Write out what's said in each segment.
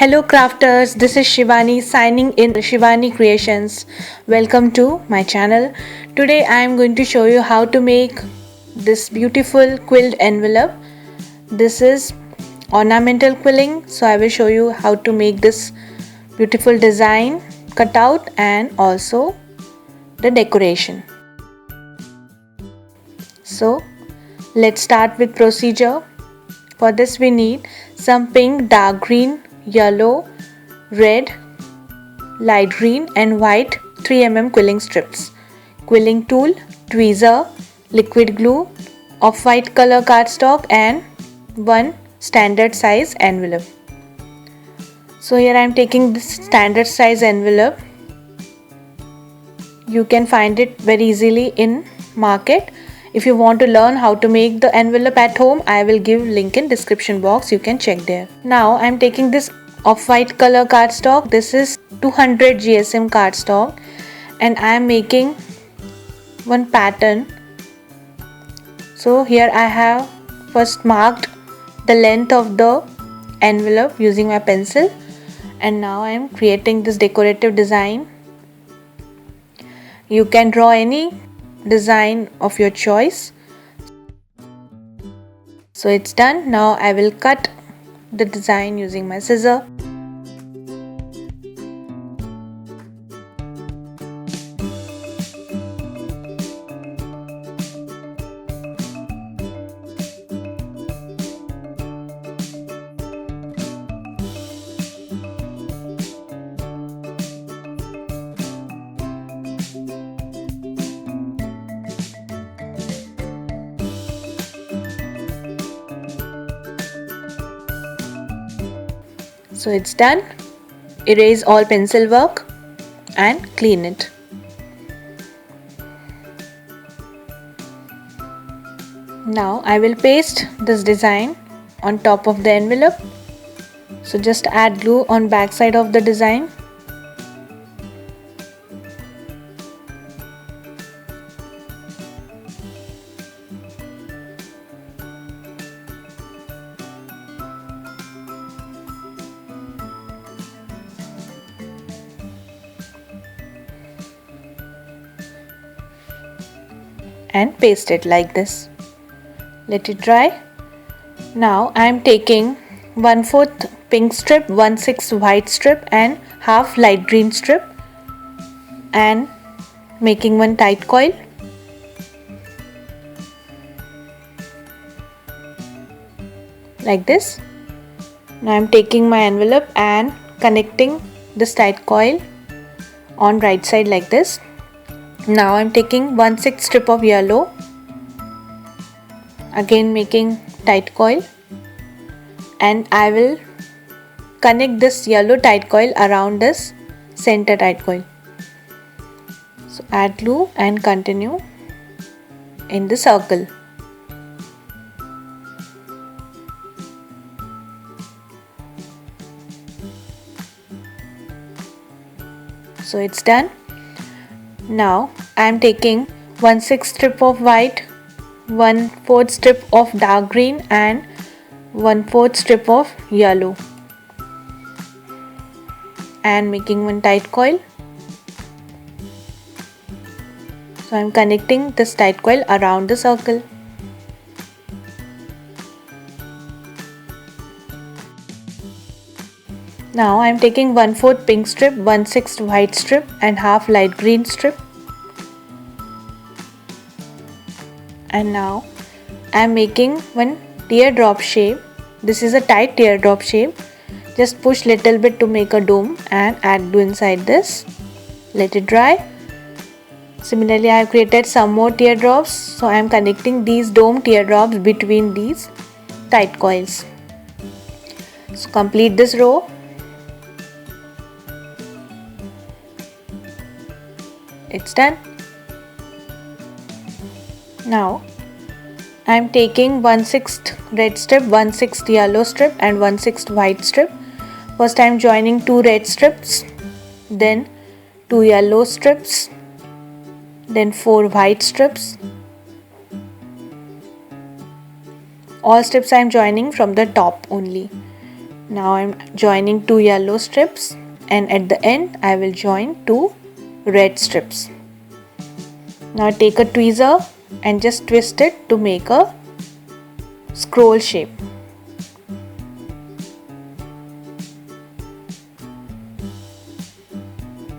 Hello crafters, this is Shivani signing in Shivani Creations. Welcome to my channel. Today I am going to show you how to make this beautiful quilled envelope. This is ornamental quilling, so I will show you how to make this beautiful design, cutout and also the decoration. So let's start with procedure. For this we need some pink, dark green, yellow, red, light green and white 3mm quilling strips, quilling tool, tweezer, liquid glue, off-white color cardstock and one standard size envelope. So here I am taking this standard size envelope. You can find it very easily in market. If you want to learn how to make the envelope at home, I will give link in description box, you can check there. Now I am taking this off-white color cardstock. This is 200 GSM cardstock and I am making one pattern. So here I have first marked the length of the envelope using my pencil and now I am creating this decorative design. You can draw any design of your choice. So it's done. Now I will cut the design using my scissor. So it's done. Erase all pencil work and clean it. Now I will paste this design on top of the envelope. So just add glue on back side of the design. And paste it like this. Let it dry. Now I am taking 1/4 pink strip, 1/6 white strip and half light green strip and making one tight coil. Like this. Now I am taking my envelope and connecting this tight coil on right side like this. Now I am taking 1/6 strip of yellow, again making tight coil and I will connect this yellow tight coil around this center tight coil. So add glue and continue in the circle. So it's done. Now I am taking 1/6 strip of white, 1/4 strip of dark green and 1/4 strip of yellow and making one tight coil. So I am connecting this tight coil around the circle. Now I am taking 1/4 pink strip, 1/6 white strip and half light green strip. And now I am making one teardrop shape. This is a tight teardrop shape. Just push little bit to make a dome and add glue inside this. Let it dry. Similarly I have created some more teardrops. So I am connecting these dome teardrops between these tight coils. So complete this row. It's done. Now I am taking 1/6 red strip, 1/6 yellow strip and 1/6 white strip. First I am joining 2 red strips, then 2 yellow strips, then 4 white strips. All strips I am joining from the top only. Now I'm joining 2 yellow strips, and at the end I will join 2 red strips. Now take a tweezer and just twist it to make a scroll shape.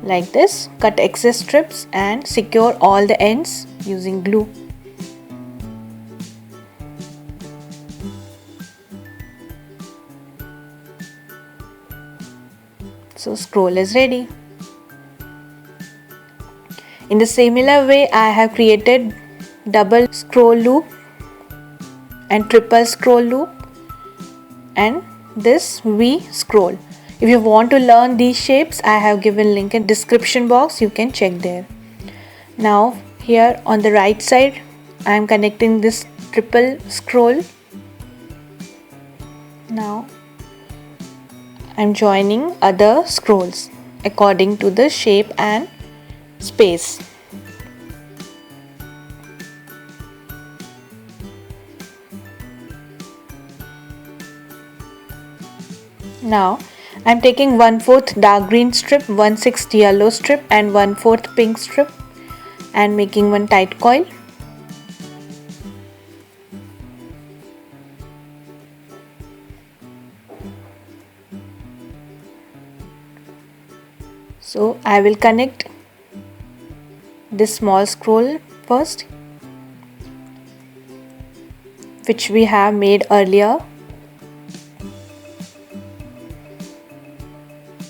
Like this, cut excess strips and secure all the ends using glue. So scroll is ready. In the similar way, I have created double scroll loop and triple scroll loop and this V scroll. If you want to learn these shapes, I have given link in description box, you can check there. Now here on the right side, I am connecting this triple scroll. Now I am joining other scrolls according to the shape and space. Now I am taking 1/4 dark green strip, 1/6 yellow strip and 1/4 pink strip and making one tight coil. So I will connect this small scroll first, which we have made earlier,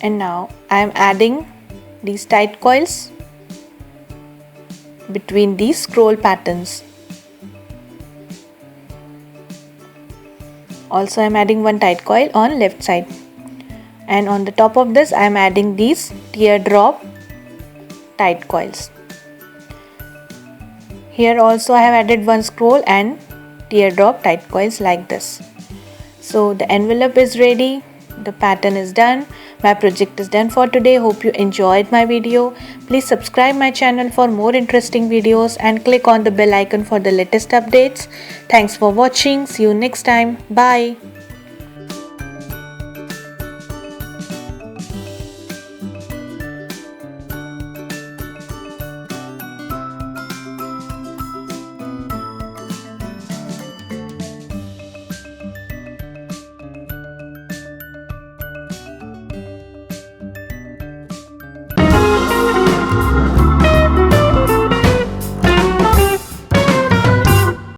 and now I am adding these tight coils between these scroll patterns. Also I am adding one tight coil on left side, and on the top of this I am adding these teardrop tight coils. Here also I have added one scroll and teardrop tight coils like this. So the envelope is ready, the pattern is done, my project is done for today. Hope you enjoyed my video. Please subscribe my channel for more interesting videos and click on the bell icon for the latest updates. Thanks for watching. See you next time. Bye.